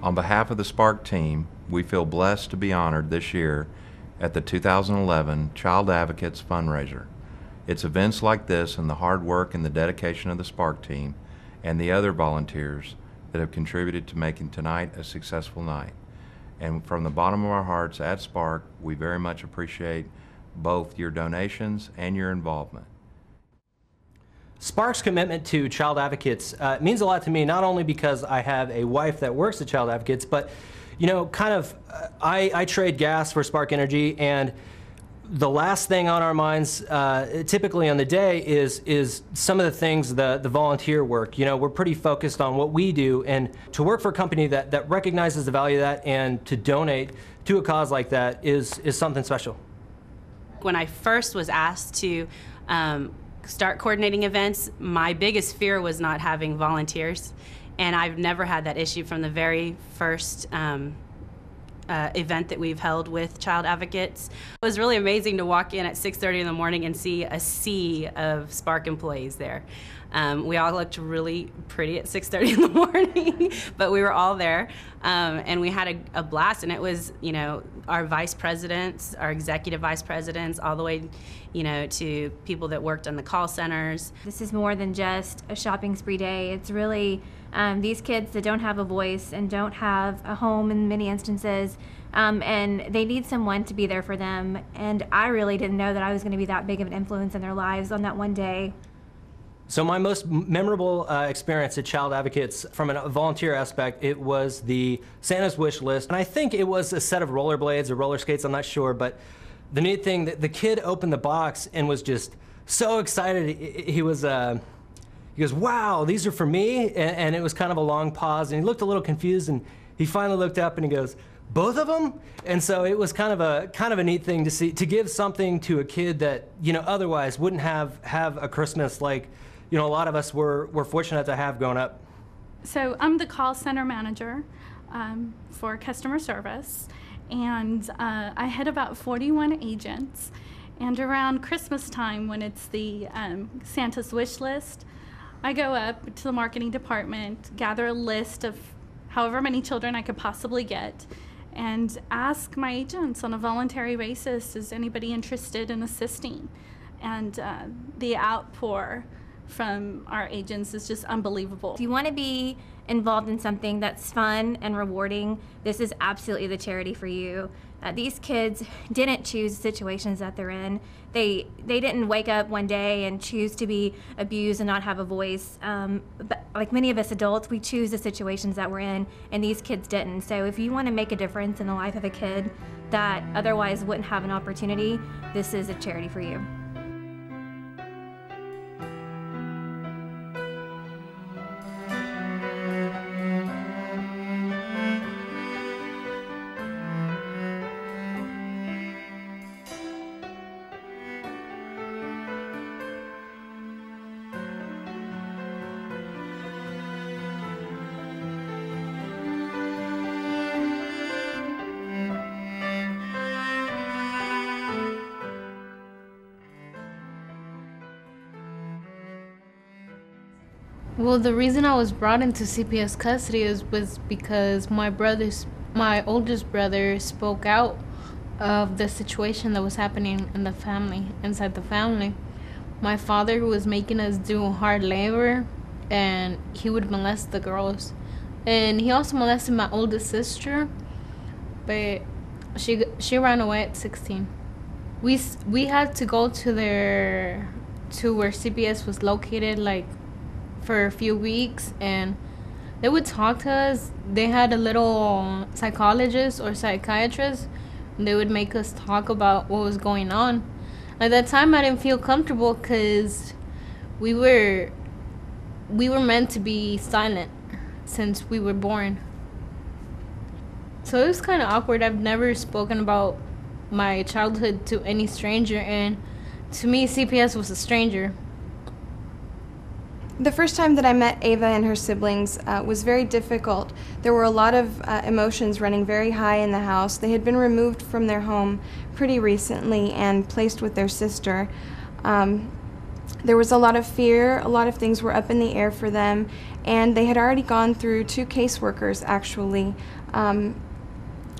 On behalf of the Spark team, we feel blessed to be honored this year at the 2011 Child Advocates Fundraiser. It's events like this and the hard work and the dedication of the Spark team and the other volunteers that have contributed to making tonight a successful night. And from the bottom of our hearts at Spark, we very much appreciate both your donations and your involvement. Spark's commitment to Child Advocates means a lot to me, not only because I have a wife that works at Child Advocates, but you know, I trade gas for Spark Energy, and the last thing on our minds typically on the day is some of the things, the volunteer work. You know, we're pretty focused on what we do, and to work for a company that recognizes the value of that and to donate to a cause like that is something special. When I first was asked to start coordinating events, my biggest fear was not having volunteers, and I've never had that issue from the very first event that we've held with Child Advocates. It was really amazing to walk in at 6:30 in the morning and see a sea of Spark employees there. We all looked really pretty at 6:30 in the morning, but we were all there, and we had a blast. And it was, you know, our vice presidents, our executive vice presidents, all the way, you know, to people that worked on the call centers. This is more than just a shopping spree day. It's really these kids that don't have a voice and don't have a home in many instances, and they need someone to be there for them. And I really didn't know that I was going to be that big of an influence in their lives on that one day. So my most memorable experience at Child Advocates from a volunteer aspect, it was the Santa's wish list. And I think it was a set of rollerblades or roller skates, I'm not sure, but the neat thing, that the kid opened the box and was just so excited. He goes, wow, these are for me? And it was kind of a long pause, and he looked a little confused, and he finally looked up and he goes, both of them? And so it was kind of a neat thing to see, to give something to a kid that, you know, otherwise wouldn't have a Christmas like, you know, a lot of us were fortunate to have growing up. So I'm the call center manager for customer service, and I had about 41 agents. And around Christmas time, when it's the Santa's wish list, I go up to the marketing department, gather a list of however many children I could possibly get, and ask my agents on a voluntary basis, is anybody interested in assisting? And the outpour from our agents is just unbelievable. If you want to be involved in something that's fun and rewarding, this is absolutely the charity for you. These kids didn't choose situations that they're in. They didn't wake up one day and choose to be abused and not have a voice. But like many of us adults, we choose the situations that we're in, and these kids didn't. So if you want to make a difference in the life of a kid that otherwise wouldn't have an opportunity, this is a charity for you. Well, the reason I was brought into CPS custody was because my oldest brother spoke out of the situation that was happening in the family, inside the family. My father was making us do hard labor, and he would molest the girls. And he also molested my oldest sister, but she ran away at 16. We had to go to where CPS was located, like, for a few weeks, and they would talk to us. They had a little psychologist or psychiatrist, and they would make us talk about what was going on. At that time, I didn't feel comfortable because we were meant to be silent since we were born. So it was kind of awkward. I've never spoken about my childhood to any stranger, and to me, CPS was a stranger. The first time that I met Ava and her siblings was very difficult. There were a lot of emotions running very high in the house. They had been removed from their home pretty recently and placed with their sister. There was a lot of fear, a lot of things were up in the air for them, and they had already gone through 2 caseworkers actually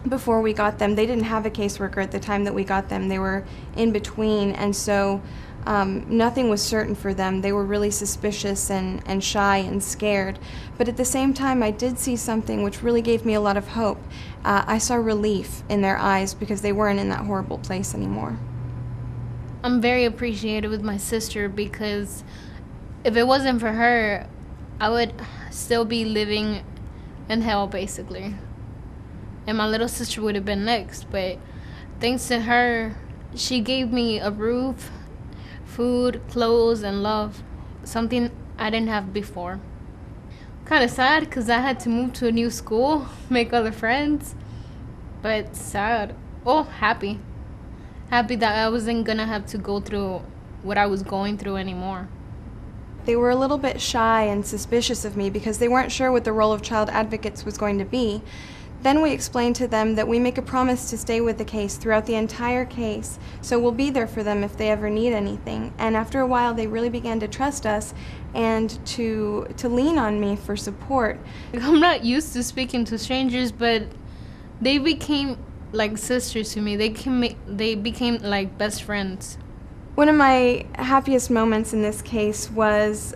before we got them. They didn't have a caseworker at the time that we got them. They were in between, and so nothing was certain for them. They were really suspicious and shy and scared. But at the same time, I did see something which really gave me a lot of hope. I saw relief in their eyes because they weren't in that horrible place anymore. I'm very appreciative with my sister because if it wasn't for her, I would still be living in hell, basically. And my little sister would have been next, but thanks to her, she gave me a roof, food, clothes, and love, something I didn't have before. Kind of sad because I had to move to a new school, make other friends, but sad. Oh, happy. Happy that I wasn't gonna have to go through what I was going through anymore. They were a little bit shy and suspicious of me because they weren't sure what the role of child advocates was going to be. Then we explained to them that we make a promise to stay with the case throughout the entire case, so we'll be there for them if they ever need anything. And after a while, they really began to trust us and to lean on me for support. I'm not used to speaking to strangers, but they became like sisters to me. They became like best friends. One of my happiest moments in this case was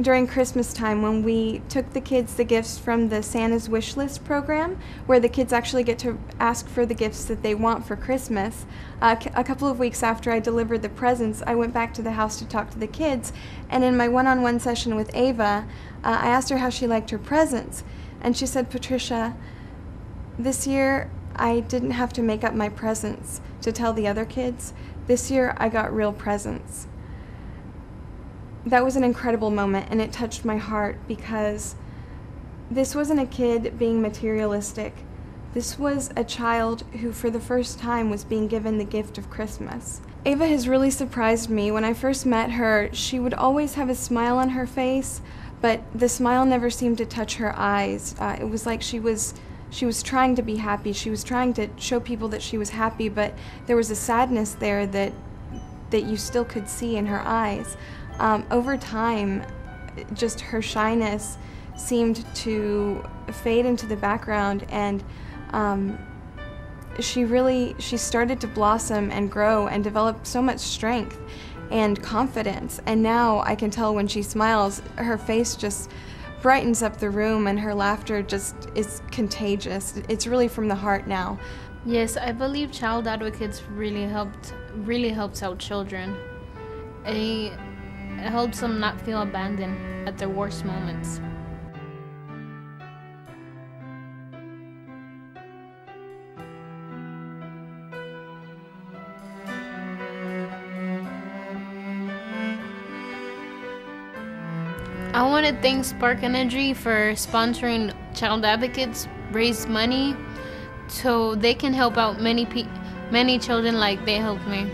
during Christmas time when we took the kids the gifts from the Santa's Wish List program, where the kids actually get to ask for the gifts that they want for Christmas. A couple of weeks after I delivered the presents, I went back to the house to talk to the kids, and in my one-on-one session with Ava, I asked her how she liked her presents, and she said, "Patricia, this year I didn't have to make up my presents to tell the other kids. This year I got real presents." That was an incredible moment, and it touched my heart because this wasn't a kid being materialistic. This was a child who for the first time was being given the gift of Christmas. Ava has really surprised me. When I first met her, she would always have a smile on her face, but the smile never seemed to touch her eyes. It was like she was trying to be happy. She was trying to show people that she was happy, but there was a sadness there that you still could see in her eyes. Over time, just her shyness seemed to fade into the background, and she started to blossom and grow and develop so much strength and confidence. And now I can tell when she smiles, her face just brightens up the room, and her laughter just is contagious. It's really from the heart now. Yes, I believe child advocates really helps out children. It helps them not feel abandoned at their worst moments. I want to thank Spark Energy for sponsoring child advocates, raise money so they can help out many children like they helped me.